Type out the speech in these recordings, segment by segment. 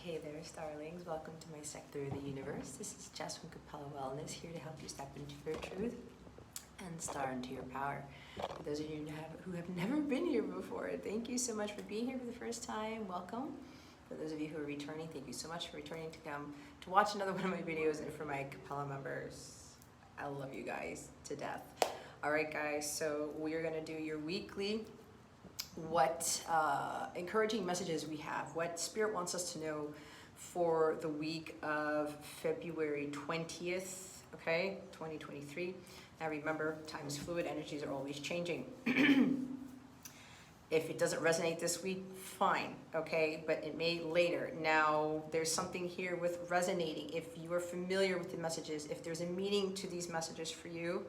Hey there, starlings. Welcome to my sector of the universe. This is Jess from Capella Wellness, here to help you step into your truth and star into your power. For those of you who have never been here before, thank you so much for being here for the first time. Welcome. For those of you who are returning, thank you so much for returning to come to watch another one of my videos. And for my Capella members, I love you guys to death. All right, guys, so we are going to do your weekly what encouraging messages we have, what Spirit wants us to know for the week of February 20th, okay, 2023. Now remember, time is fluid, energies are always changing. If it doesn't resonate this week, fine, okay, but it may later. Now, there's something here with resonating. If you are familiar with the messages, if there's a meaning to these messages for you,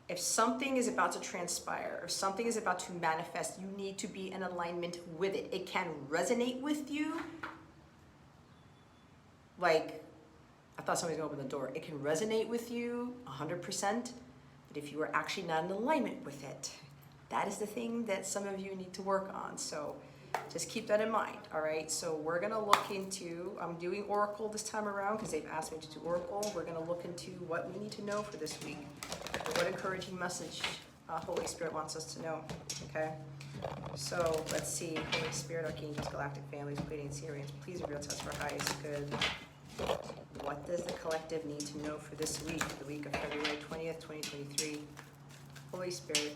if something is about to transpire or something is about to manifest, you need to be in alignment with it. It can resonate with you. Like, I thought somebody was going to open the door. It can resonate with you 100%, but if you are actually not in alignment with it, that is the thing that some of you need to work on. So just keep that in mind, all right? So we're going to look into, I'm doing Oracle this time around because they've asked me to do Oracle. We're going to look into what we need to know for this week. What encouraging message Holy Spirit wants us to know, okay? So let's see, Holy Spirit, Archangels, Galactic Families, Pleiadians, Sirians, please reveal to us for highest good. What does the collective need to know for this week, the week of February 20th, 2023? Holy Spirit,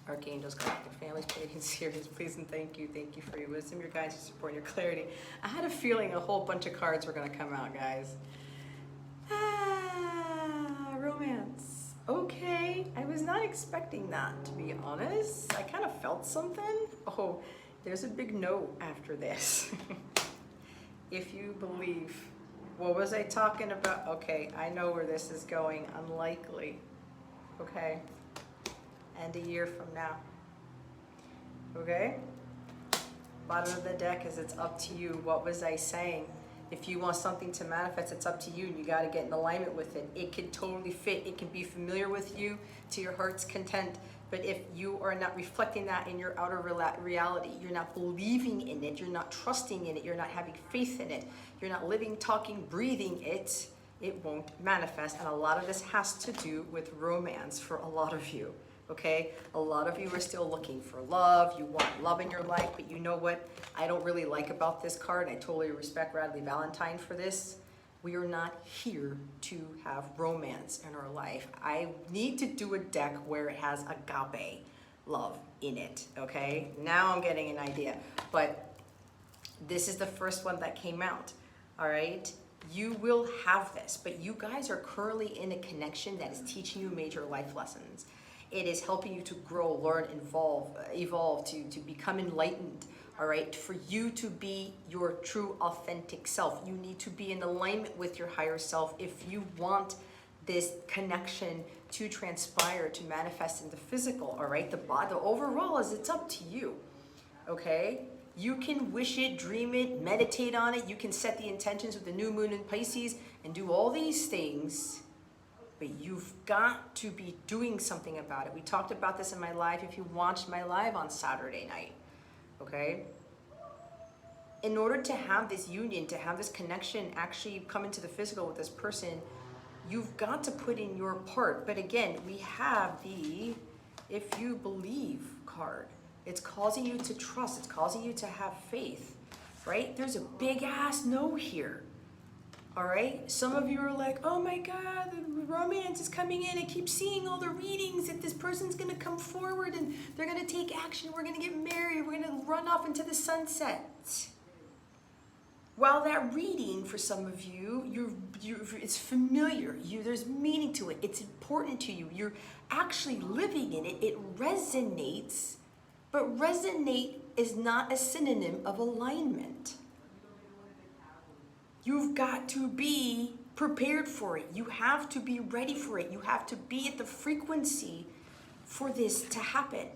Archangels, Galactic Families, Pleiadians, Sirians, please and thank you. Thank you for your wisdom, your guidance, your support, and your clarity. I had a feeling a whole bunch of cards were going to come out, guys. Romance. Okay, I was not expecting that, to be honest. I kind of felt something. Oh, there's a big no after this. If you believe. What was I talking about? Okay, I know where this is going. Unlikely. Okay. And a year from now. Okay? Bottom of the deck is it's up to you. What was I saying? If you want something to manifest, it's up to you, and you got to get in alignment with it. It can totally fit. It can be familiar with you to your heart's content. But if you are not reflecting that in your outer reality, you're not believing in it, you're not trusting in it, you're not having faith in it, you're not living, talking, breathing it, it won't manifest. And a lot of this has to do with romance for a lot of you. Okay, a lot of you are still looking for love. You want love in your life, but you know what I don't really like about this card? I totally respect Radley Valentine for this. We are not here to have romance in our life. I need to do a deck where it has agape love in it, okay? Now I'm getting an idea, but this is the first one that came out, all right? You will have this, but you guys are currently in a connection that is teaching you major life lessons. It is helping you to grow, learn, evolve, to become enlightened, all right? For you to be your true, authentic self, you need to be in alignment with your higher self if you want this connection to transpire, to manifest in the physical, all right? The overall is it's up to you, okay? You can wish it, dream it, meditate on it. You can set the intentions with the new moon in Pisces and do all these things. But you've got to be doing something about it. We talked about this in my live, if you watched my live on Saturday night, okay? In order to have this union, to have this connection actually come into the physical with this person, you've got to put in your part. But again, we have the if you believe card. It's causing you to trust. It's causing you to have faith, right? There's a big ass no here. All right, some of you are like, oh my God, the romance is coming in. I keep seeing all the readings that this person's gonna come forward and they're gonna take action. We're gonna get married. We're gonna run off into the sunset. While that reading for some of you, it's familiar. There's meaning to it. It's important to you. You're actually living in it. It resonates, but resonate is not a synonym of alignment. You've got to be prepared for it. You have to be ready for it. You have to be at the frequency for this to happen.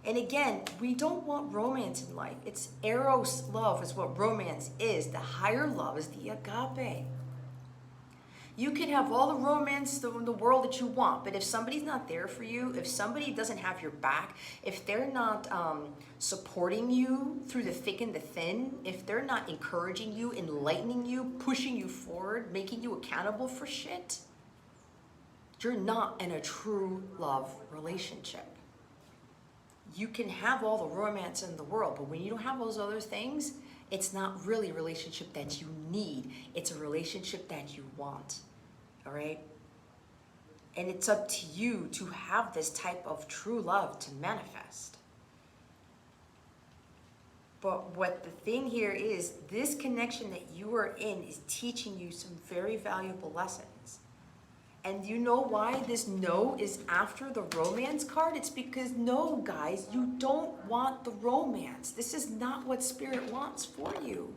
And again, we don't want romance in life. It's eros love is what romance is. The higher love is the agape. You can have all the romance in the world that you want, but if somebody's not there for you, if somebody doesn't have your back, if they're not supporting you through the thick and the thin, if they're not encouraging you, enlightening you, pushing you forward, making you accountable for shit, you're not in a true love relationship. You can have all the romance in the world, but when you don't have those other things, it's not really a relationship that you need. It's a relationship that you want, all right? And it's up to you to have this type of true love to manifest. But what the thing here is, this connection that you are in is teaching you some very valuable lessons. And you know why this no is after the romance card? It's because no, guys, you don't want the romance. This is not what Spirit wants for you.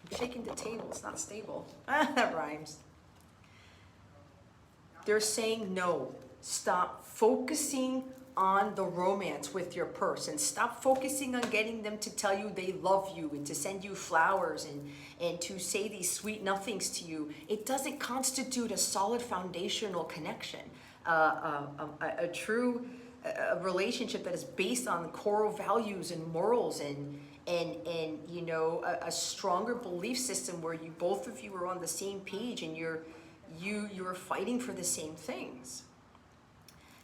I'm shaking the table, it's not stable. That rhymes. They're saying no. Stop focusing on the romance with your person. Stop focusing on getting them to tell you they love you and to send you flowers and to say these sweet nothings to you. It doesn't constitute a solid foundational connection. A true relationship that is based on core values and morals and you know, a stronger belief system where you both of you are on the same page and you're fighting for the same things.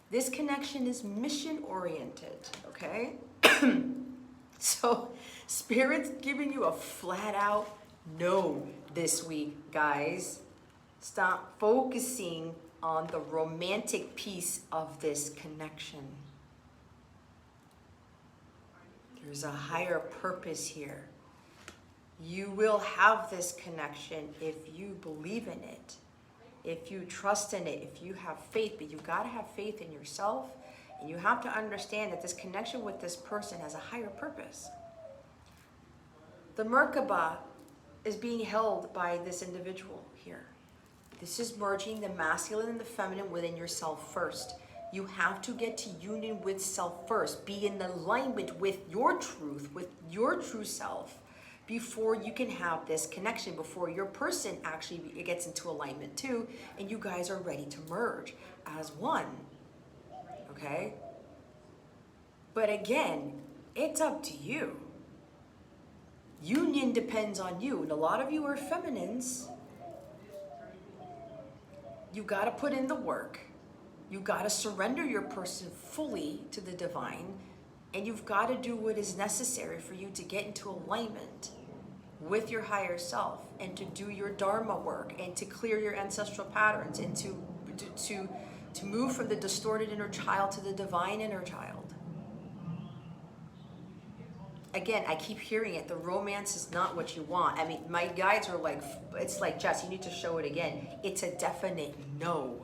This connection is mission-oriented, okay? So Spirit's giving you a flat-out no this week, guys. Stop focusing on the romantic piece of this connection. There's a higher purpose here. You will have this connection if you believe in it. If you trust in it, if you have faith, but you gotta have faith in yourself, and you have to understand that this connection with this person has a higher purpose. The Merkaba is being held by this individual here. This is merging the masculine and the feminine within yourself first. You have to get to union with self first. Be in alignment with your truth, with your true self, before you can have this connection, before your person actually gets into alignment too, and you guys are ready to merge as one, okay? But again, it's up to you. Union depends on you, and a lot of you are feminines. You gotta put in the work. You gotta surrender your person fully to the divine, and you've gotta do what is necessary for you to get into alignment with your higher self and to do your dharma work and to clear your ancestral patterns and to move from the distorted inner child to the divine inner child. Again, I keep hearing it. The romance is not what you want. I mean, my guides are like, it's like, Jess, you need to show it again. It's a definite no.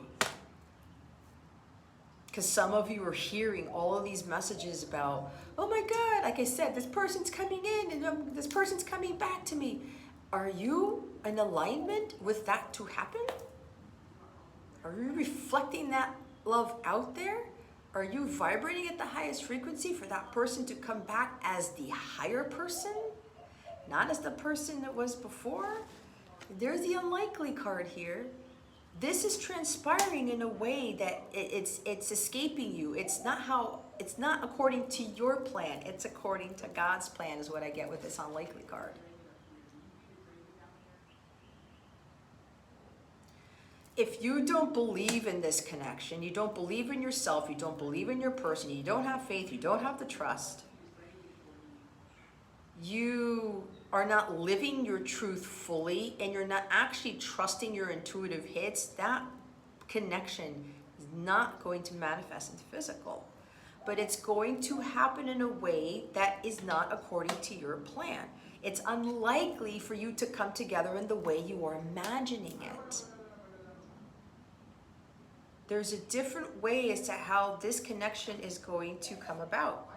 Because some of you are hearing all of these messages about, oh my God, like I said, this person's coming in and this person's coming back to me. Are you in alignment with that to happen? Are you reflecting that love out there? Are you vibrating at the highest frequency for that person to come back as the higher person? Not as the person that was before? There's the unlikely card here. This is transpiring in a way that it's escaping you. It's not according to your plan. It's according to God's plan is what I get with this unlikely card. If you don't believe in this connection, you don't believe in yourself, you don't believe in your person, you don't have faith, you don't have the trust, you are not living your truth fully, and you're not actually trusting your intuitive hits, that connection is not going to manifest into physical. But it's going to happen in a way that is not according to your plan. It's unlikely for you to come together in the way you are imagining it. There's a different way as to how this connection is going to come about.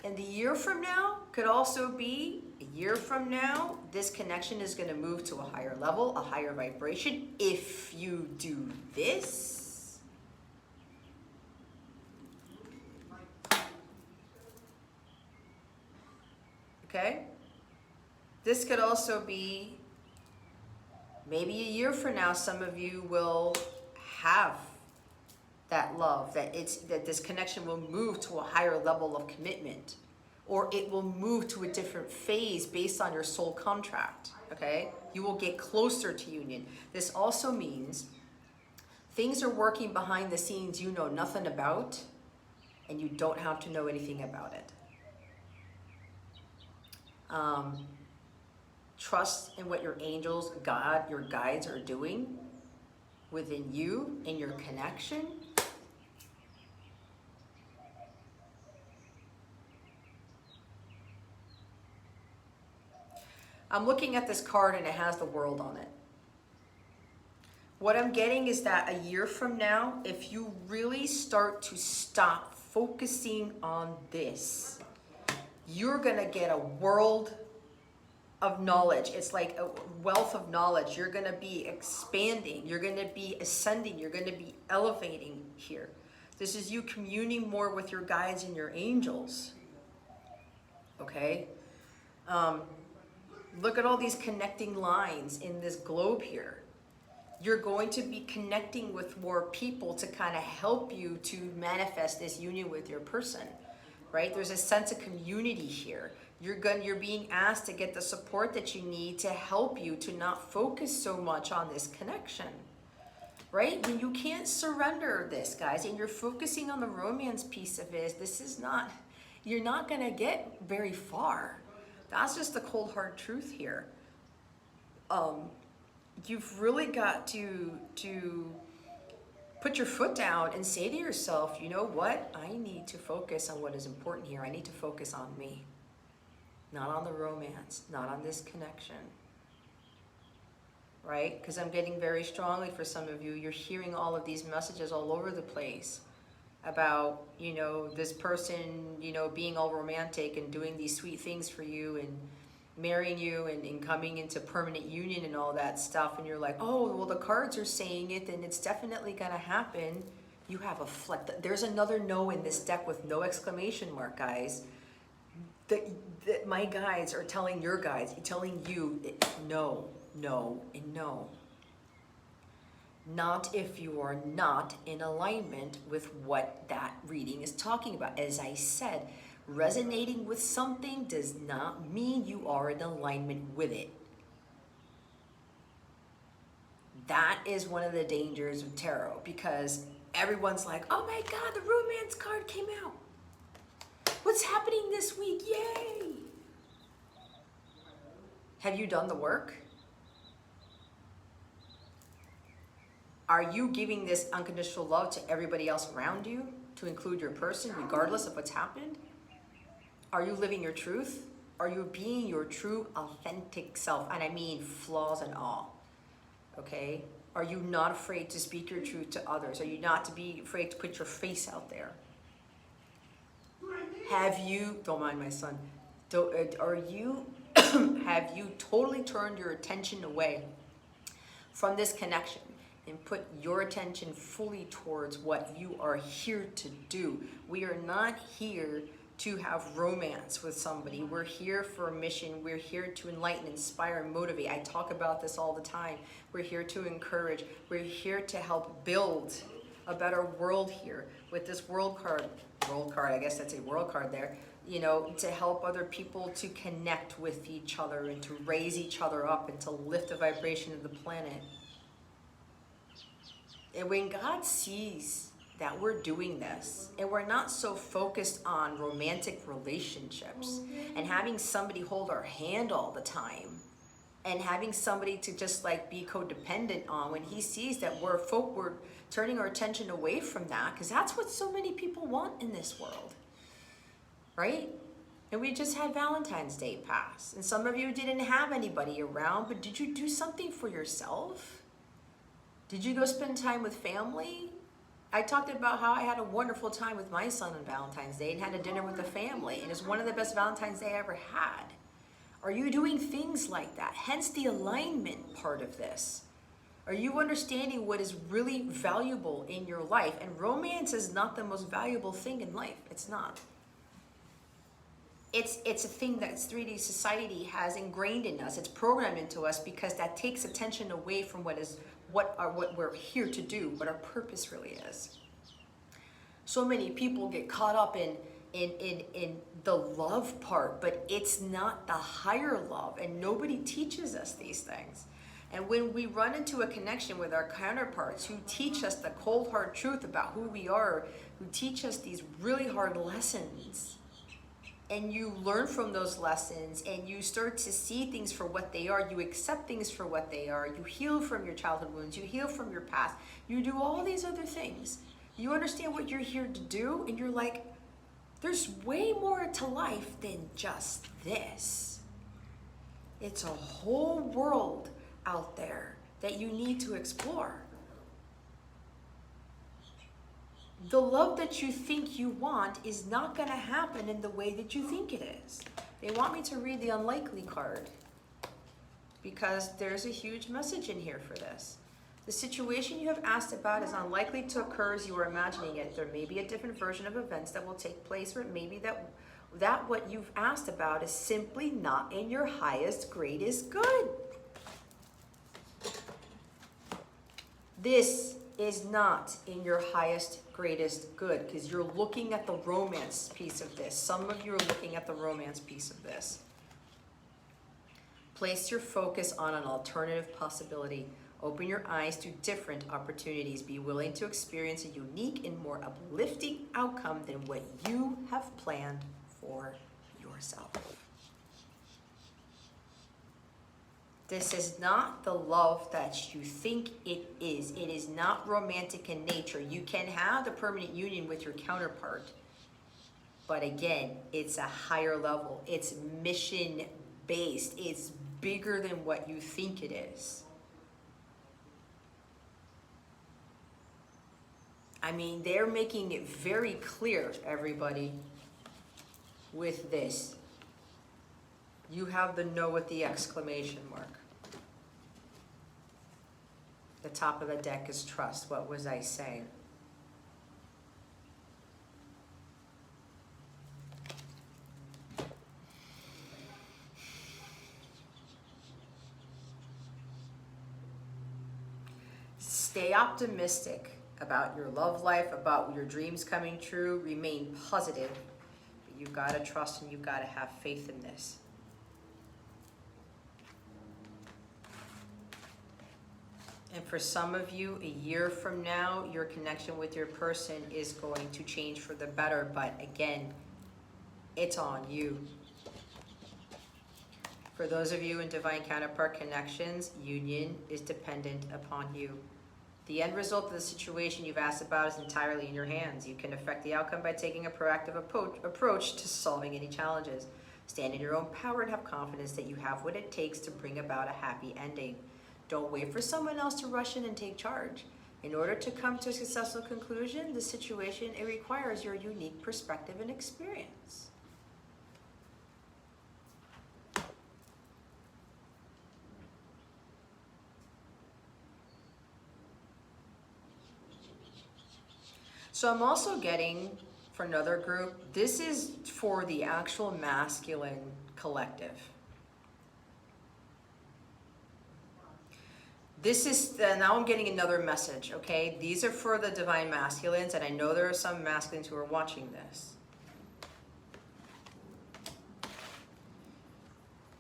And the year from now could also be a year from now, this connection is going to move to a higher level, a higher vibration. If you do this, okay? This could also be Maybe a year from now, some of you will have that love, that this connection will move to a higher level of commitment, or it will move to a different phase based on your soul contract, okay? You will get closer to union. This also means things are working behind the scenes you know nothing about, and you don't have to know anything about it. Trust in what your angels, God, your guides are doing within you, in your connection. I'm looking at this card and it has the world on it. What I'm getting is that a year from now, if you really start to stop focusing on this, you're gonna get a world of knowledge. It's like a wealth of knowledge. You're gonna be expanding, you're gonna be ascending, you're gonna be elevating here. This is you communing more with your guides and your angels, okay? Look at all these connecting lines in this globe here. You're going to be connecting with more people to kind of help you to manifest this union with your person, right? There's a sense of community here. You're being asked to get the support that you need to help you to not focus so much on this connection, right? When you can't surrender this, guys, and you're focusing on the romance piece of it, you're not gonna get very far. That's just the cold hard truth here. You've really got to put your foot down and say to yourself, you know what? I need to focus on what is important here. I need to focus on me, not on the romance, not on this connection, right? Because I'm getting very strongly for some of you, you're hearing all of these messages all over the place about, you know, this person, you know, being all romantic and doing these sweet things for you and marrying you and coming into permanent union and all that stuff. And you're like, oh, well, the cards are saying it, then it's definitely gonna happen. You have a fleck. There's another no in this deck with no exclamation mark, guys. My guides are telling your guides, telling you no, no, and no. Not if you are not in alignment with what that reading is talking about. As I said, resonating with something does not mean you are in alignment with it. That is one of the dangers of tarot, because everyone's like, oh my God, the romance card came out. What's happening this week? Yay! Have you done the work? Are you giving this unconditional love to everybody else around you, to include your person, regardless of what's happened? Are you living your truth? Are you being your true, authentic self? And I mean flaws and all, okay? Are you not afraid to speak your truth to others? Are you not to be afraid to put your face out there? Have you, don't mind my son, have you totally turned your attention away from this connection and put your attention fully towards what you are here to do? We are not here to have romance with somebody. We're here for a mission. We're here to enlighten, inspire, and motivate. I talk about this all the time. We're here to encourage. We're here to help build a better world here with this world card, I guess that's a world card there, you know, to help other people to connect with each other and to raise each other up and to lift the vibration of the planet. And when God sees that we're doing this and we're not so focused on romantic relationships and having somebody hold our hand all the time and having somebody to just like be codependent on, when he sees that we're turning our attention away from that, because that's what so many people want in this world, right? And we just had Valentine's Day pass, and some of you didn't have anybody around, but did you do something for yourself? Did you go spend time with family? I talked about how I had a wonderful time with my son on Valentine's Day and had a dinner with the family, and it's one of the best Valentine's Day I ever had. Are you doing things like that? Hence the alignment part of this. Are you understanding what is really valuable in your life? And romance is not the most valuable thing in life. It's not. it's a thing that 3D society has ingrained in us. It's programmed into us because that takes attention away from what we're here to do, what our purpose really is. So many people get caught up in the love part, but it's not the higher love, and nobody teaches us these things. And when we run into a connection with our counterparts who teach us the cold hard truth about who we are, who teach us these really hard lessons, and you learn from those lessons and you start to see things for what they are, you accept things for what they are, you heal from your childhood wounds, you heal from your past, you do all these other things. You understand what you're here to do, and you're like, there's way more to life than just this. It's a whole world out there that you need to explore. The love that you think you want is not going to happen in the way that you think it is. They want me to read the unlikely card because there's a huge message in here for this. The situation you have asked about is unlikely to occur as you are imagining it. There may be a different version of events that will take place, or it may be that what you've asked about is simply not in your highest, greatest good. This is not in your highest, greatest good, because you're looking at the romance piece of this. Some of you are looking at the romance piece of this. Place your focus on an alternative possibility. Open your eyes to different opportunities. Be willing to experience a unique and more uplifting outcome than what you have planned for yourself. This is not the love that you think it is. It is not romantic in nature. You can have the permanent union with your counterpart. But again, it's a higher level. It's mission-based. It's bigger than what you think it is. I mean, they're making it very clear, everybody, with this. You have the no with the exclamation mark. The top of the deck is trust. What was I saying? Stay optimistic about your love life, about your dreams coming true. Remain positive. But you've got to trust and you've got to have faith in this. And for some of you, a year from now, your connection with your person is going to change for the better. But again, it's on you. For those of you in Divine Counterpart Connections, union is dependent upon you. The end result of the situation you've asked about is entirely in your hands. You can affect the outcome by taking a proactive approach to solving any challenges. Stand in your own power and have confidence that you have what it takes to bring about a happy ending. Don't wait for someone else to rush in and take charge. In order to come to a successful conclusion, the situation, it requires your unique perspective and experience. So I'm also getting, for another group, this is for the actual masculine collective. This is, now I'm getting another message, okay? These are for the divine masculines, and I know there are some masculines who are watching this.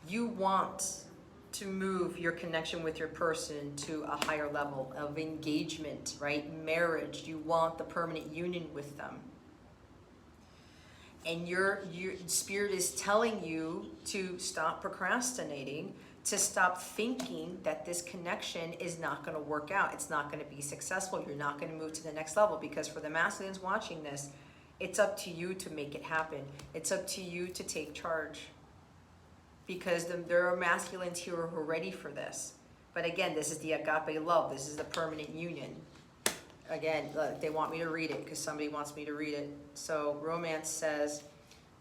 You want to move your connection with your person to a higher level of engagement, right? Marriage, you want the permanent union with them. And your spirit is telling you to stop procrastinating, to stop thinking that this connection is not going to work out. It's not going to be successful. You're not going to move to the next level, because for the masculines watching this, it's up to you to make it happen. It's up to you to take charge, because there are masculines here who are ready for this. But again, this is the agape love. This is the permanent union. Again, look, they want me to read it because somebody wants me to read it. So romance says,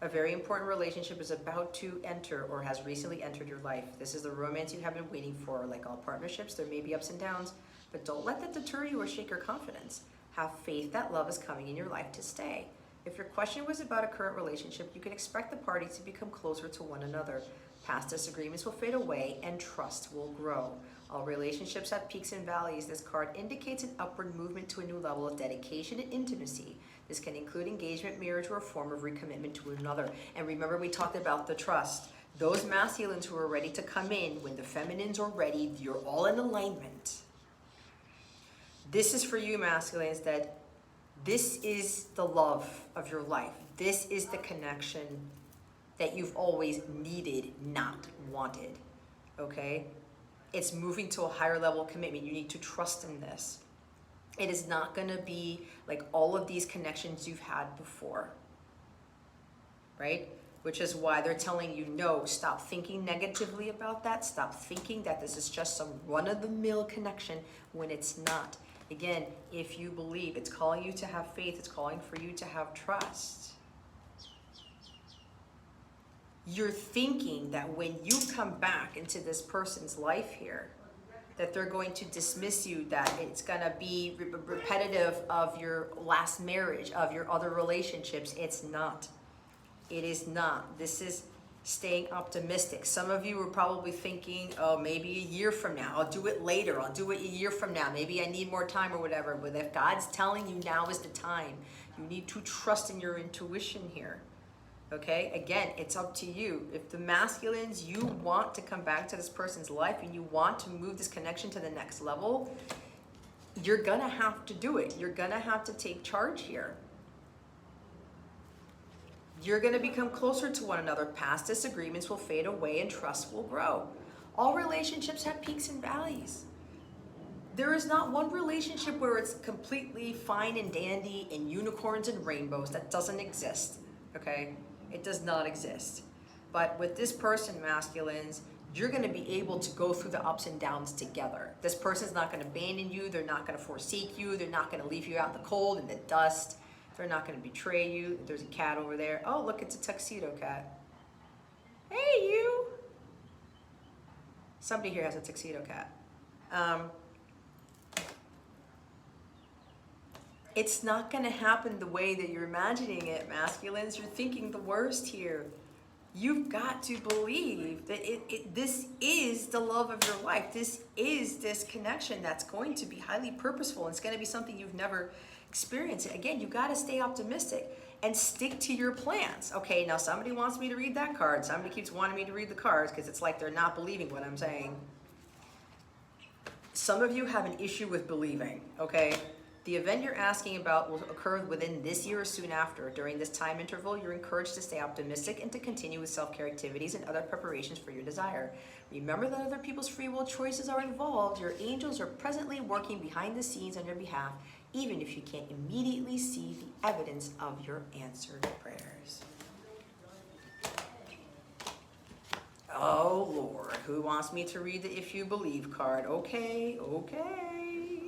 a very important relationship is about to enter or has recently entered your life. This is the romance you have been waiting for. Like all partnerships, there may be ups and downs, but don't let that deter you or shake your confidence. Have faith that love is coming in your life to stay. If your question was about a current relationship, you can expect the parties to become closer to one another. Past disagreements will fade away and trust will grow. All relationships have peaks and valleys. This card indicates an upward movement to a new level of dedication and intimacy. This can include engagement, marriage, or a form of recommitment to another. And remember, we talked about the trust. Those masculines who are ready to come in, when the feminines are ready, you're all in alignment. This is for you, masculines, that this is the love of your life. This is the connection that you've always needed, not wanted, okay? It's moving to a higher level of commitment. You need to trust in this. It is not gonna be like all of these connections you've had before, right? Which is why they're telling you, no, stop thinking negatively about that. Stop thinking that this is just some run-of-the-mill connection when it's not. Again, if you believe, it's calling you to have faith. It's calling for you to have trust. You're thinking that when you come back into this person's life here, that they're going to dismiss you, that it's gonna be repetitive of your last marriage, of your other relationships. It's not. It is not. This is staying optimistic. Some of you are probably thinking, oh, maybe a year from now, I'll do it later, I'll do it a year from now, maybe I need more time or whatever. But if God's telling you now is the time, you need to trust in your intuition here. Okay, again, it's up to you. If the masculines, you want to come back to this person's life and you want to move this connection to the next level, you're gonna have to do it. You're gonna have to take charge here. You're gonna become closer to one another. Past disagreements will fade away and trust will grow. All relationships have peaks and valleys. There is not one relationship where it's completely fine and dandy and unicorns and rainbows. That doesn't exist, okay? It does not exist. But with this person, masculines, you're gonna be able to go through the ups and downs together. This person's not gonna abandon you. They're not gonna forsake you. They're not gonna leave you out in the cold and the dust. They're not gonna betray you. There's a cat over there. Oh, look, it's a tuxedo cat. Hey, you. Somebody here has a tuxedo cat. It's not gonna happen the way that you're imagining it, masculines. You're thinking the worst here. You've got to believe that this is the love of your life. This is this connection that's going to be highly purposeful. It's gonna be something you've never experienced. Again, you gotta stay optimistic and stick to your plans. Okay, now somebody wants me to read that card. Somebody keeps wanting me to read the cards because it's like they're not believing what I'm saying. Some of you have an issue with believing, okay? The event you're asking about will occur within this year or soon after. During this time interval, you're encouraged to stay optimistic and to continue with self-care activities and other preparations for your desire. Remember that other people's free will choices are involved. Your angels are presently working behind the scenes on your behalf, even if you can't immediately see the evidence of your answered prayers. Oh Lord, who wants me to read the If You Believe card? Okay, okay.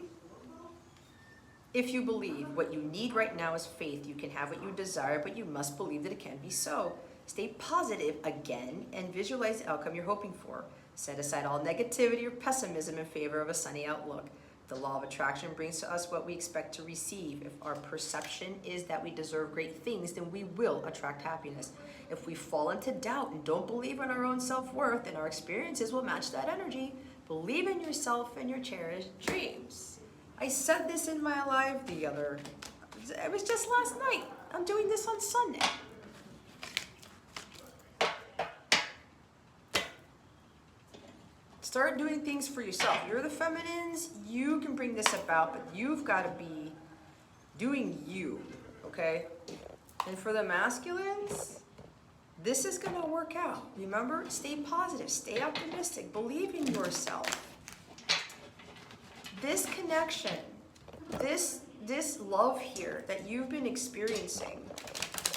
If you believe what you need right now is faith, you can have what you desire, but you must believe that it can be so. Stay positive again and visualize the outcome you're hoping for. Set aside all negativity or pessimism in favor of a sunny outlook. The law of attraction brings to us what we expect to receive. If our perception is that we deserve great things, then we will attract happiness. If we fall into doubt and don't believe in our own self-worth, then our experiences will match that energy. Believe in yourself and your cherished dreams. I said this in my live it was just last night. I'm doing this on Sunday. Start doing things for yourself. You're the feminines, you can bring this about, but you've got to be doing you, okay? And for the masculines, this is gonna work out. Remember, stay positive, stay optimistic, believe in yourself. This connection, this love here that you've been experiencing,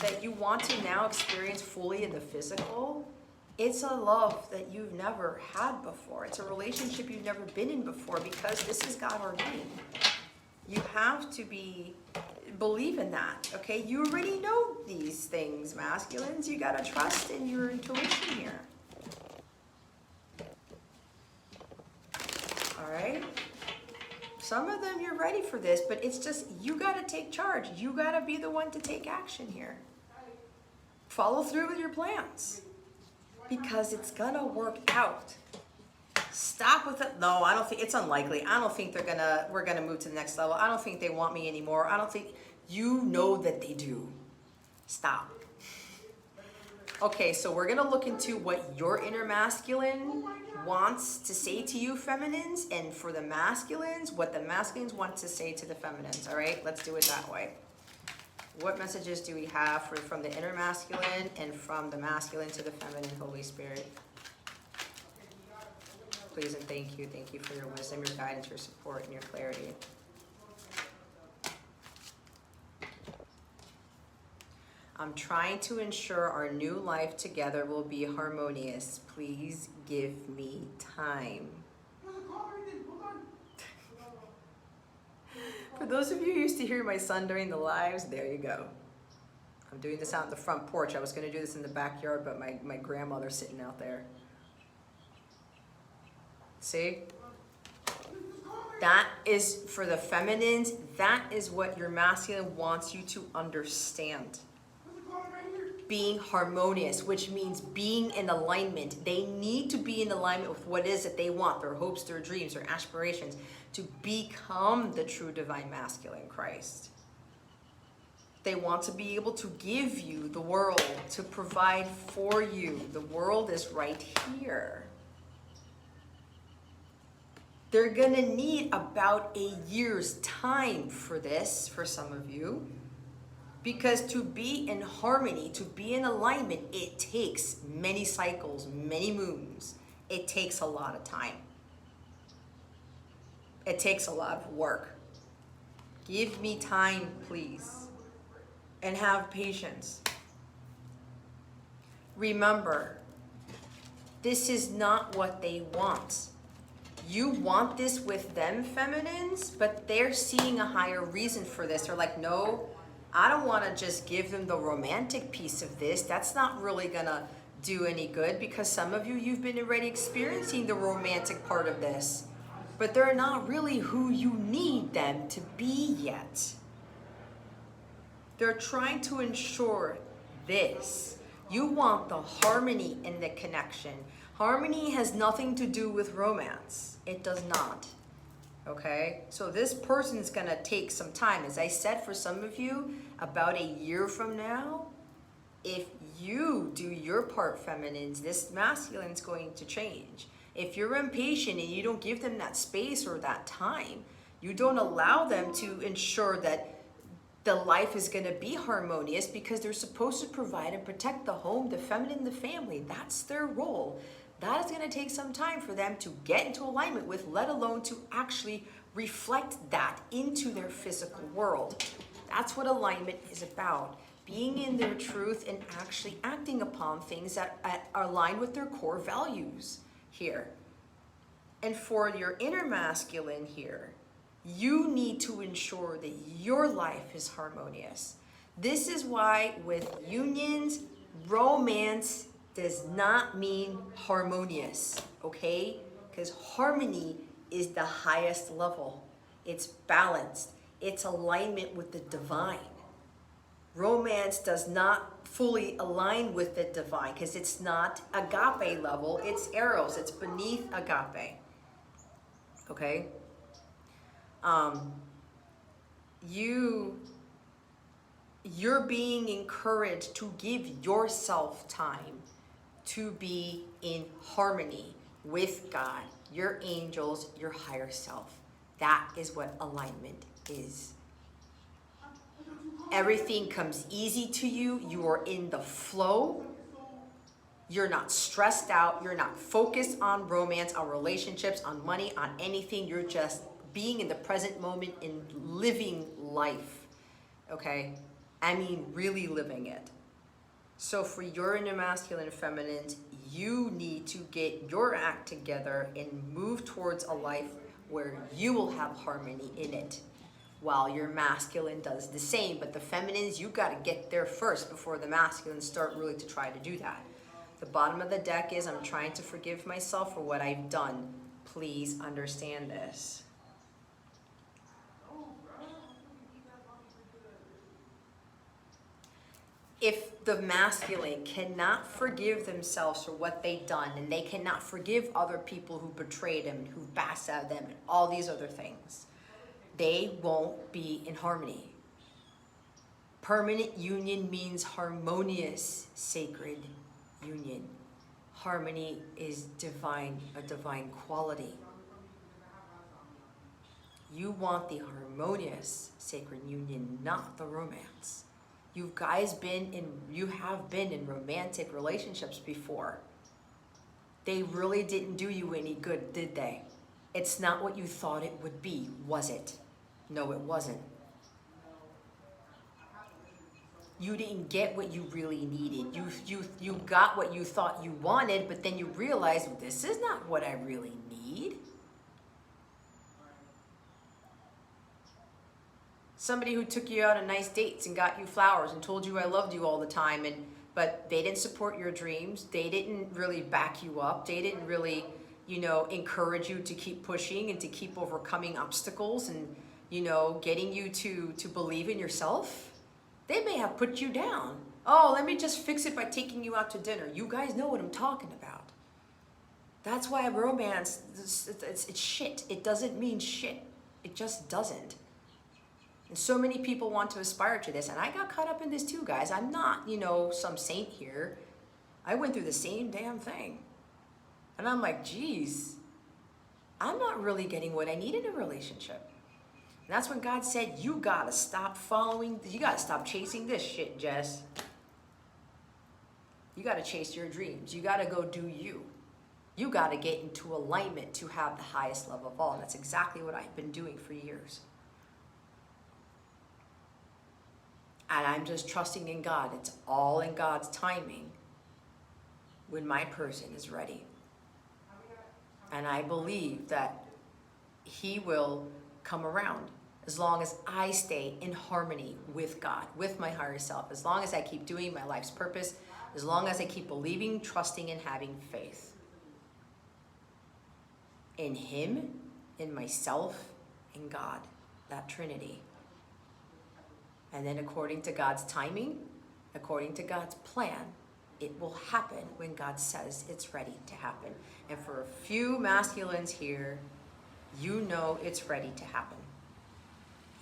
that you want to now experience fully in the physical, it's a love that you've never had before. It's a relationship you've never been in before because this is God ordained. You have to believe in that, okay? You already know these things, masculines. You gotta trust in your intuition here. All right? Some of them you're ready for this, but it's just, you got to take charge. You got to be the one to take action here. Follow through with your plans because it's going to work out. Stop with it. No, I don't think, it's unlikely. I don't think we're going to move to the next level. I don't think they want me anymore. I don't think, you know that they do. Stop. Okay, so we're going to look into what your inner masculine wants to say to you, feminines, and for the masculines, what the masculines want to say to the feminines. All right, let's do it that way. What messages do we have from the inner masculine and from the masculine to the feminine, Holy Spirit? Please and thank you. Thank you for your wisdom, your guidance, your support, and your clarity. I'm trying to ensure our new life together will be harmonious. Please give me time. For those of you who used to hear my son during the lives, there you go. I'm doing this out in the front porch. I was going to do this in the backyard, but my grandmother's sitting out there. See? That is for the feminines. That is what your masculine wants you to understand. Being harmonious, which means being in alignment. They need to be in alignment with what it is that they want, their hopes, their dreams, their aspirations, to become the true divine masculine Christ. They want to be able to give you the world, to provide for you. The world is right here. They're going to need about a year's time for this, for some of you. Because to be in harmony, to be in alignment, it takes many cycles, many moons. It takes a lot of time. It takes a lot of work. Give me time, please. And have patience. Remember, this is not what they want. You want this with them, feminines, but they're seeing a higher reason for this. They're like, no, I don't want to just give them the romantic piece of this. That's not really going to do any good because some of you, you've been already experiencing the romantic part of this, but they're not really who you need them to be yet. They're trying to ensure this. You want the harmony in the connection. Harmony has nothing to do with romance. It does not. Okay, so this person's gonna take some time. As I said, for some of you, about a year from now, if you do your part, feminines, this masculine's going to change. If you're impatient and you don't give them that space or that time, you don't allow them to ensure that the life is gonna be harmonious because they're supposed to provide and protect the home, the feminine, the family. That's their role. That is going to take some time for them to get into alignment with, let alone to actually reflect that into their physical world. That's what alignment is about. Being in their truth and actually acting upon things that are aligned with their core values here. And for your inner masculine here, you need to ensure that your life is harmonious. This is why with unions, romance does not mean harmonious, okay? Because harmony is the highest level. It's balanced. It's alignment with the divine. Romance does not fully align with the divine because it's not agape level. It's eros. It's beneath agape. Okay? You're being encouraged to give yourself time to be in harmony with God, your angels, your higher self. That is what alignment is. Everything comes easy to you. You are in the flow. You're not stressed out. You're not focused on romance, on relationships, on money, on anything. You're just being in the present moment and living life. Okay? I mean, really living it. So for your inner masculine and feminines, you need to get your act together and move towards a life where you will have harmony in it, while your masculine does the same. But the feminines, you got to get there first before the masculines start really to try to do that. The bottom of the deck is, I'm trying to forgive myself for what I've done. Please understand this. if the masculine cannot forgive themselves for what they've done, and they cannot forgive other people who betrayed them, who backstabbed them, and all these other things, they won't be in harmony. Permanent union means harmonious, sacred union. Harmony is divine, a divine quality. You want the harmonious, sacred union, not the romance. You have been in romantic relationships before. They really didn't do you any good, did they? It's not what you thought it would be, was it? No, it wasn't. You didn't get what you really needed. You got what you thought you wanted, but then you realized, this is not what I really need. Somebody who took you out on nice dates and got you flowers and told you I loved you all the time, but they didn't support your dreams. They didn't really back you up. They didn't really, encourage you to keep pushing and to keep overcoming obstacles and, getting you to believe in yourself. They may have put you down. Oh, let me just fix it by taking you out to dinner. You guys know what I'm talking about. That's why romance, it's shit. It doesn't mean shit. It just doesn't. And so many people want to aspire to this, and I got caught up in this too, guys. I'm not, some saint here. I went through the same damn thing. And I'm like, geez, I'm not really getting what I need in a relationship. And that's when God said, you gotta stop chasing this shit, Jess. You gotta chase your dreams. You gotta go do you. You gotta get into alignment to have the highest love of all. And that's exactly what I've been doing for years. And I'm just trusting in God. It's all in God's timing when my person is ready. And I believe that He will come around as long as I stay in harmony with God, with my higher self, as long as I keep doing my life's purpose, as long as I keep believing, trusting, and having faith in Him, in myself, in God, that Trinity. And then according to God's timing, according to God's plan, it will happen when God says it's ready to happen. And for a few masculines here, it's ready to happen.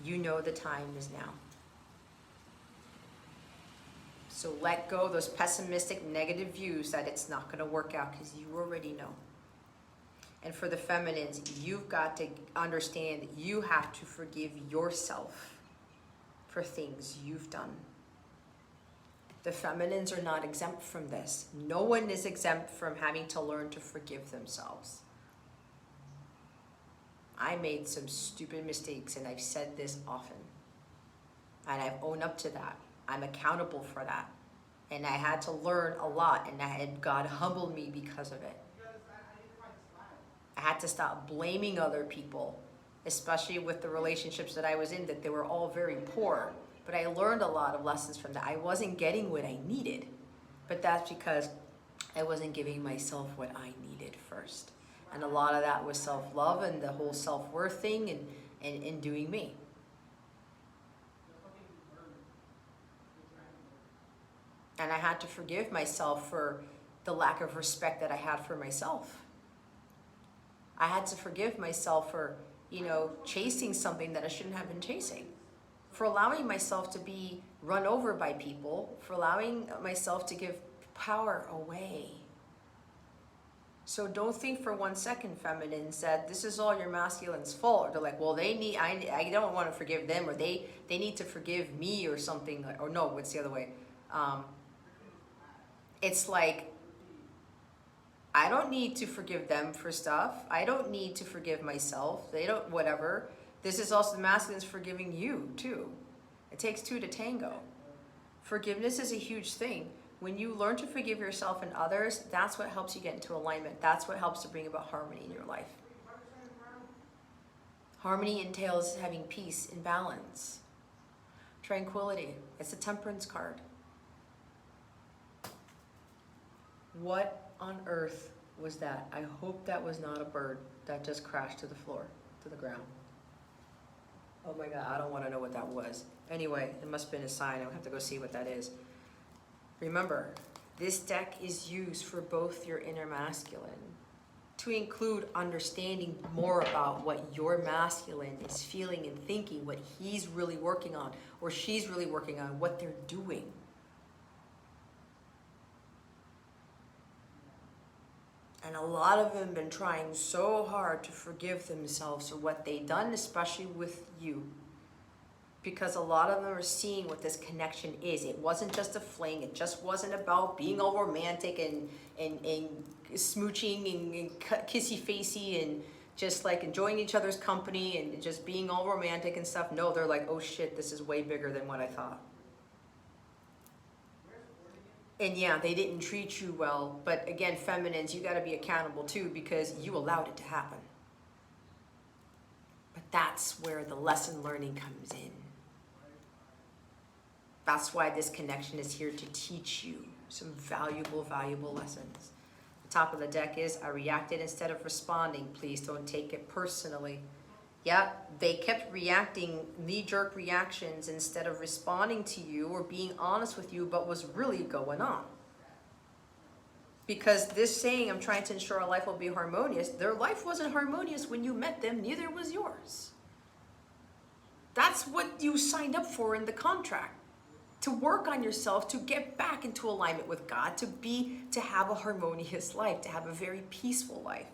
The time is now. So let go of those pessimistic, negative views that it's not going to work out, because you already know. And for the feminines, you've got to understand that you have to forgive yourself for things you've done. The feminines are not exempt from this. No one is exempt from having to learn to forgive themselves. I made some stupid mistakes, and I've said this often. And I've owned up to that. I'm accountable for that. And I had to learn a lot, and God humbled me because of it. I had to stop blaming other people, especially with the relationships that I was in, that they were all very poor. But I learned a lot of lessons from that. I wasn't getting what I needed, but that's because I wasn't giving myself what I needed first. And a lot of that was self-love and the whole self-worth thing and doing me. And I had to forgive myself for the lack of respect that I had for myself. I had to forgive myself for, chasing something that I shouldn't have been chasing. For allowing myself to be run over by people, for allowing myself to give power away. So don't think for 1 second, feminines, that this is all your masculine's fault. Or they're like, well, I don't want to forgive them, or they need to forgive me or something. Or no, it's the other way. It's like, I don't need to forgive them for stuff. I don't need to forgive myself. They don't, whatever. This is also the masculines forgiving you too. It takes two to tango. Forgiveness is a huge thing. When you learn to forgive yourself and others, that's what helps you get into alignment. That's what helps to bring about harmony in your life. Harmony entails having peace and balance. Tranquility. It's a temperance card. What on earth was that? I hope that was not a bird that just crashed to the floor, to the ground. Oh my God, I don't want to know what that was. Anyway, it must have been a sign. I'll have to go see what that is. Remember, this deck is used for both your inner masculine, to include understanding more about what your masculine is feeling and thinking, what he's really working on or she's really working on, what they're doing. And a lot of them have been trying so hard to forgive themselves for what they've done, especially with you. Because a lot of them are seeing what this connection is. It wasn't just a fling. It just wasn't about being all romantic and smooching and kissy-facey and just like enjoying each other's company and just being all romantic and stuff. No, they're like, oh shit, this is way bigger than what I thought. And yeah, they didn't treat you well. But again, feminines, you got to be accountable too, because you allowed it to happen. But that's where the lesson learning comes in. That's why this connection is here to teach you some valuable, valuable lessons. The top of the deck is, I reacted instead of responding. Please don't take it personally. Yeah, they kept reacting, knee-jerk reactions instead of responding to you or being honest with you about what's really going on. Because this saying, I'm trying to ensure our life will be harmonious, their life wasn't harmonious when you met them, neither was yours. That's what you signed up for in the contract. To work on yourself, to get back into alignment with God, to have a harmonious life, to have a very peaceful life.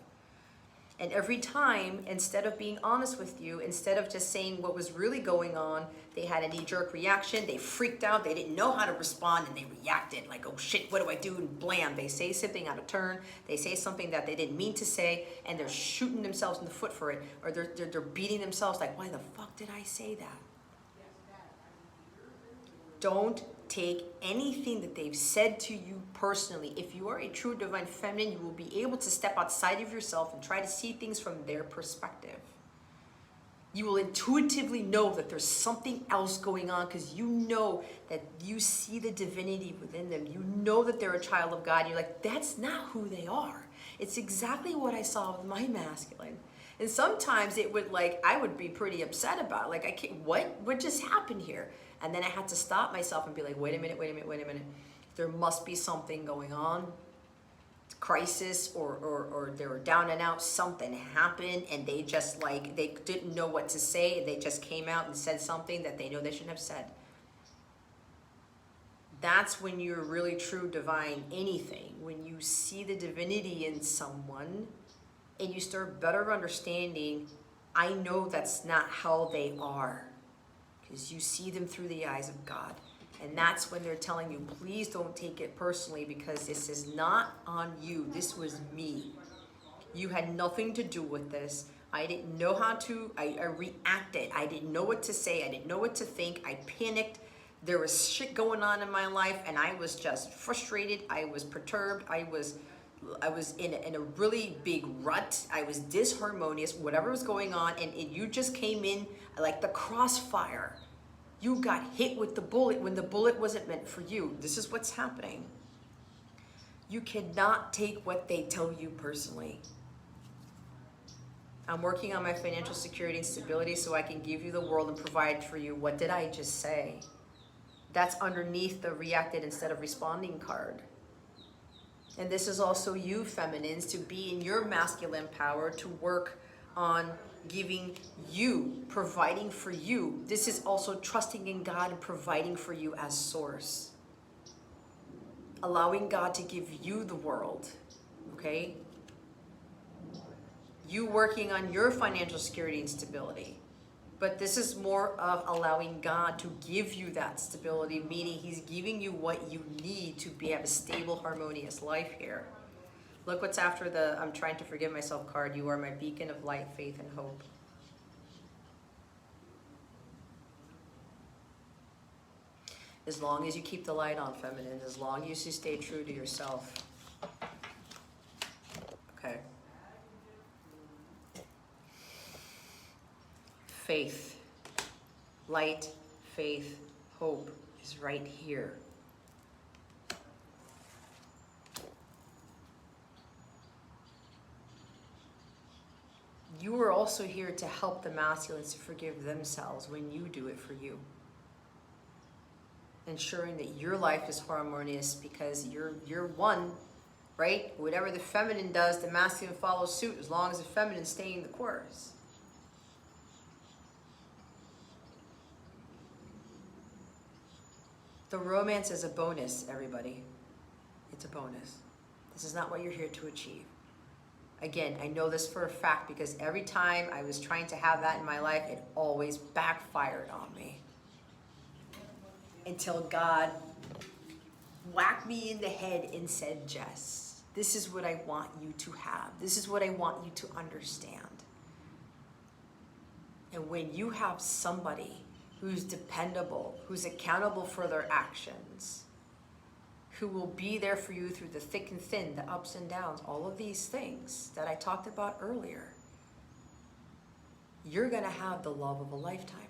And every time, instead of being honest with you, instead of just saying what was really going on, they had a knee-jerk reaction, they freaked out, they didn't know how to respond, and they reacted like, oh shit, what do I do? And blam, they say something out of turn, they say something that they didn't mean to say, and they're shooting themselves in the foot for it, or they're beating themselves like, why the fuck did I say that? Don't take anything that they've said to you personally. If you are a true divine feminine, you will be able to step outside of yourself and try to see things from their perspective. You will intuitively know that there's something else going on because you know that you see the divinity within them. You know that they're a child of God. You're like, that's not who they are. It's exactly what I saw with my masculine. And sometimes it would I would be pretty upset about it. Like, I can't, what just happened here? And then I had to stop myself and be like, wait a minute. There must be something going on. Crisis or they were down and out, something happened and they just they didn't know what to say and they just came out and said something that they know they shouldn't have said. That's when you're really true divine anything. When you see the divinity in someone and you start better understanding, I know that's not how they are. Because you see them through the eyes of God. And that's when they're telling you, please don't take it personally because this is not on you. This was me. You had nothing to do with this. I didn't know how to, I reacted. I didn't know what to say. I didn't know what to think. I panicked. There was shit going on in my life and I was just frustrated. I was perturbed. I was in a really big rut. I was disharmonious, whatever was going on, and you just came in like the crossfire. You got hit with the bullet when the bullet wasn't meant for you. This is what's happening. You cannot take what they tell you personally. I'm working on my financial security and stability so I can give you the world and provide for you. What did I just say? That's underneath the reacted instead of responding card. And this is also you, feminines, to be in your masculine power, to work on giving you, providing for you. This is also trusting in God and providing for you as source. Allowing God to give you the world, okay? You working on your financial security and stability. But this is more of allowing God to give you that stability, meaning he's giving you what you need to have a stable, harmonious life here. Look what's after the I'm trying to forgive myself card. You are my beacon of light, faith, and hope. As long as you keep the light on, feminine, as long as you stay true to yourself. Okay. Faith, light, faith, hope is right here. You are also here to help the masculines to forgive themselves when you do it for you. ensuring that your life is harmonious because you're one, right? Whatever the feminine does, the masculine follows suit as long as the feminine's staying the course. The romance is a bonus, everybody. It's a bonus. This is not what you're here to achieve. Again, I know this for a fact because every time I was trying to have that in my life, it always backfired on me. Until God whacked me in the head and said, Jess, this is what I want you to have. This is what I want you to understand. And when you have somebody who's dependable, who's accountable for their actions, who will be there for you through the thick and thin, the ups and downs, all of these things that I talked about earlier, you're gonna have the love of a lifetime.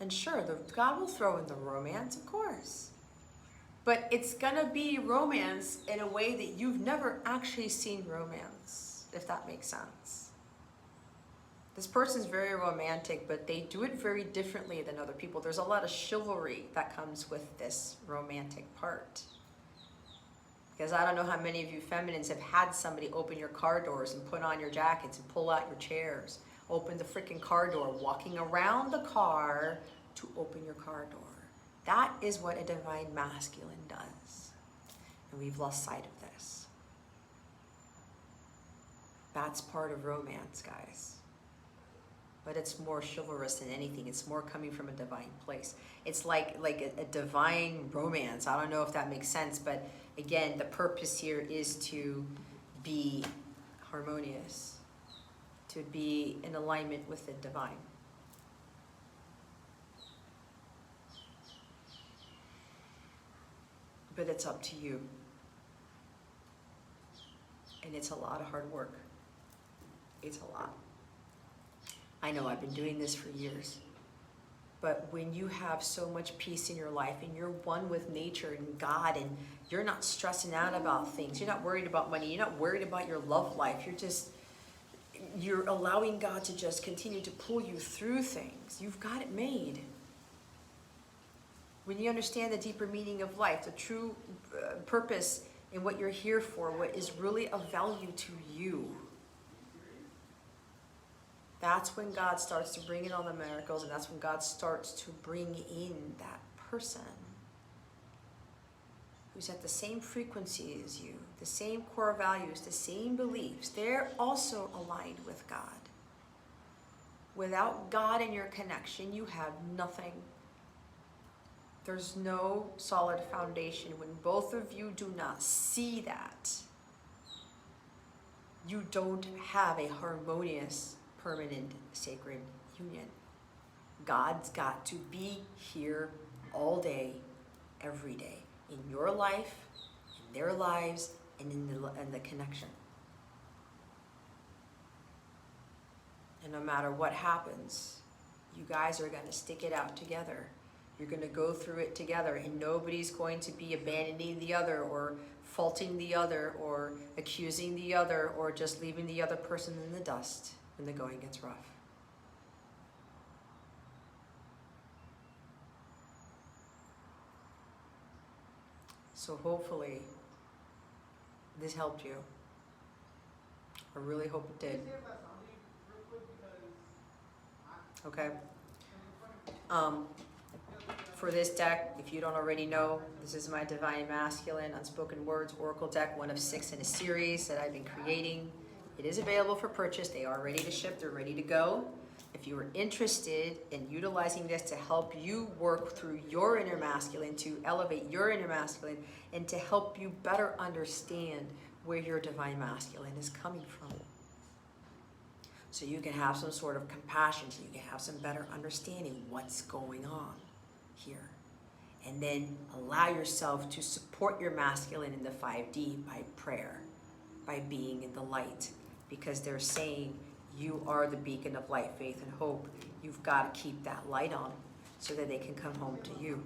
And sure, God will throw in the romance, of course. But it's gonna be romance in a way that you've never actually seen romance, if that makes sense. This person's very romantic, but they do it very differently than other people. There's a lot of chivalry that comes with this romantic part. Because I don't know how many of you feminines have had somebody open your car doors and put on your jackets and pull out your chairs, open the freaking car door, walking around the car to open your car door. That is what a divine masculine does. And we've lost sight of this. That's part of romance, guys. But it's more chivalrous than anything. It's more coming from a divine place. It's like a divine romance. I don't know if that makes sense, but again, the purpose here is to be harmonious, to be in alignment with the divine. But it's up to you. And it's a lot of hard work. It's a lot. I know I've been doing this for years, but when you have so much peace in your life and you're one with nature and God and you're not stressing out about things, you're not worried about money, you're not worried about your love life, you're allowing God to just continue to pull you through things. You've got it made. When you understand the deeper meaning of life, the true purpose and what you're here for, what is really of value to you, that's when God starts to bring in all the miracles, and that's when God starts to bring in that person who's at the same frequency as you, the same core values, the same beliefs. They're also aligned with God. Without God in your connection, you have nothing. There's no solid foundation. When both of you do not see that, you don't have a harmonious, permanent, sacred union. God's got to be here all day, every day, in your life, in their lives, and in the connection. And no matter what happens, you guys are going to stick it out together. You're going to go through it together, and nobody's going to be abandoning the other or faulting the other or accusing the other or just leaving the other person in the dust when the going gets rough. So hopefully this helped you. I really hope it did. Okay. For this deck, if you don't already know, this is my Divine Masculine Unspoken Words Oracle deck, one of 6 in a series that I've been creating. It is available for purchase. They are ready to ship. They're ready to go. If you are interested in utilizing this to help you work through your inner masculine, to elevate your inner masculine, and to help you better understand where your divine masculine is coming from, so you can have some sort of compassion, so you can have some better understanding what's going on here. And then allow yourself to support your masculine in the 5D by prayer, by being in the light, because they're saying you are the beacon of light, faith, and hope. You've got to keep that light on so that they can come home to you.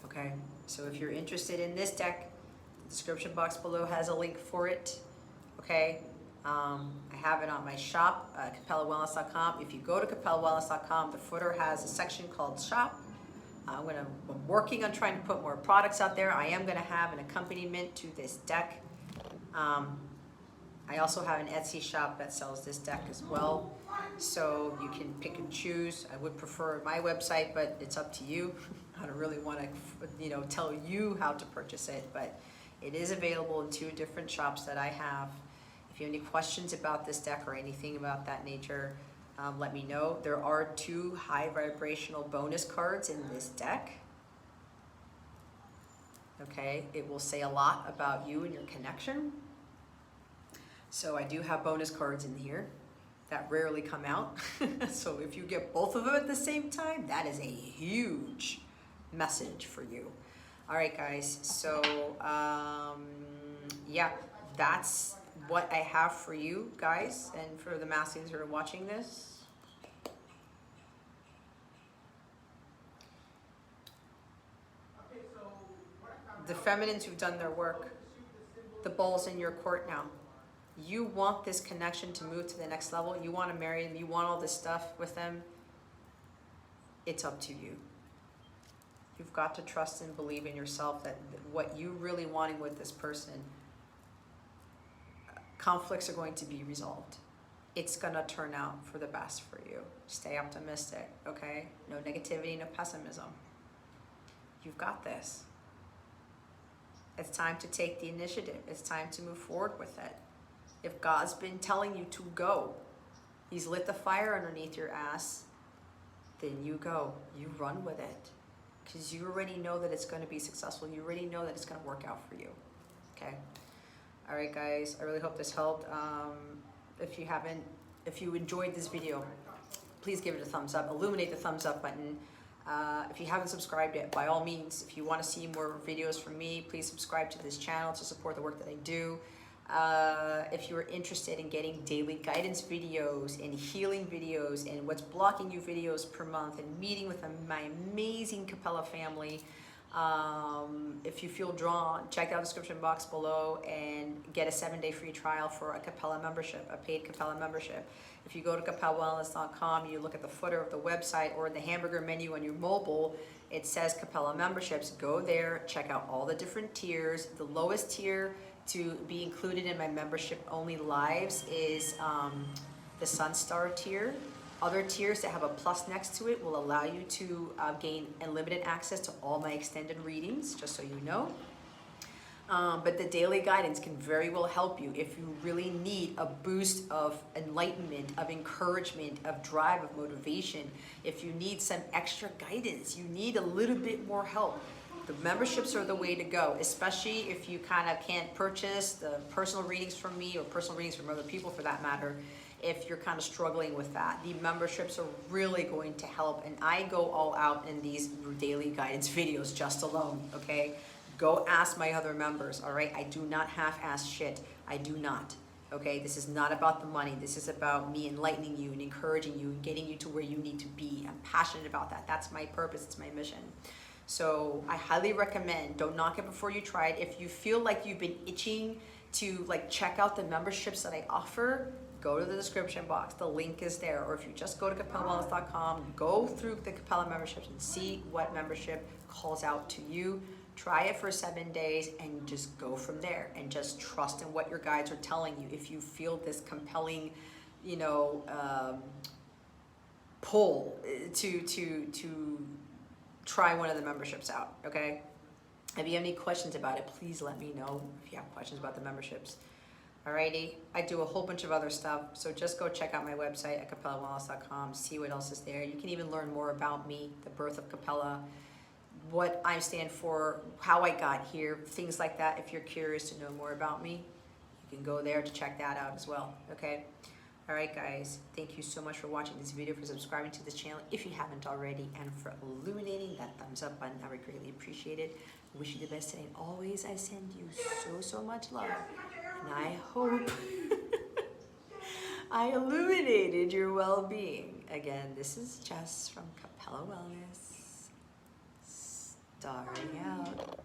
Okay? So if you're interested in this deck, the description box below has a link for it. Okay? I have it on my shop, capellawellness.com. If you go to capellawellness.com, the footer has a section called shop. I'm working on trying to put more products out there. I am gonna have an accompaniment to this deck. I also have an Etsy shop that sells this deck as well. So you can pick and choose. I would prefer my website, but it's up to you. I don't really want to, tell you how to purchase it, but it is available in 2 different shops that I have. If you have any questions about this deck or anything about that nature, let me know. There are 2 high vibrational bonus cards in this deck. Okay, it will say a lot about you and your connection. So I do have bonus cards in here that rarely come out. So if you get both of them at the same time, that is a huge message for you. All right, guys. So yeah, that's what I have for you guys and for the masculines who are watching this. The feminines who've done their work, the ball's in your court now. You want this connection to move to the next level. You want to marry them. You want all this stuff with them. It's up to you. You've got to trust and believe in yourself that what you really wanting with this person, conflicts are going to be resolved. It's going to turn out for the best for you. Stay optimistic, okay? No negativity, no pessimism. You've got this. It's time to take the initiative. It's time to move forward with it. If God's been telling you to go, He's lit the fire underneath your ass, then you go. You run with it. Because you already know that it's going to be successful. You already know that it's going to work out for you. Okay? All right, guys. I really hope this helped. If you enjoyed this video, please give it a thumbs up. Illuminate the thumbs up button. If you haven't subscribed yet, by all means, if you want to see more videos from me, please subscribe to this channel to support the work that I do. If you're interested in getting daily guidance videos and healing videos and what's blocking you videos per month and meeting with my amazing Capella family, if you feel drawn, check out the description box below and get a 7-day free trial for a Capella membership, a paid Capella membership. If you go to capellawellness.com, you look at the footer of the website or the hamburger menu on your mobile, it says Capella memberships. Go there, check out all the different tiers. The lowest tier to be included in my membership only lives is the Sunstar tier. Other tiers that have a plus next to it will allow you to gain unlimited access to all my extended readings, just so you know. But the daily guidance can very well help you if you really need a boost of enlightenment, of encouragement, of drive, of motivation. If you need some extra guidance, you need a little bit more help. The memberships are the way to go, especially if you kind of can't purchase the personal readings from me or personal readings from other people for that matter. If you're kind of struggling with that, the memberships are really going to help. And I go all out in these daily guidance videos just alone, okay? Go ask my other members, all right? I do not half-ass shit. I do not, okay? This is not about the money. This is about me enlightening you and encouraging you and getting you to where you need to be. I'm passionate about that. That's my purpose. It's my mission. So I highly recommend, don't knock it before you try it. If you feel like you've been itching to check out the memberships that I offer, go to the description box. The link is there. Or if you just go to capellawellness.com, go through the Capella memberships and see what membership calls out to you. Try it for 7 days and just go from there. And just trust in what your guides are telling you. If you feel this compelling, pull to try one of the memberships out, okay? If you have any questions about it, please let me know if you have questions about the memberships. Alrighty, I do a whole bunch of other stuff, so just go check out my website at capellawellness.com, see what else is there. You can even learn more about me, the birth of Capella, what I stand for, how I got here, things like that. If you're curious to know more about me, you can go there to check that out as well, okay? Alright guys, thank you so much for watching this video, for subscribing to this channel if you haven't already, and for illuminating that thumbs up button. I would greatly appreciate it. I wish you the best today, and always I send you so much love. And I hope I illuminated your well-being. Again, this is Jess from Capella Wellness, starring out.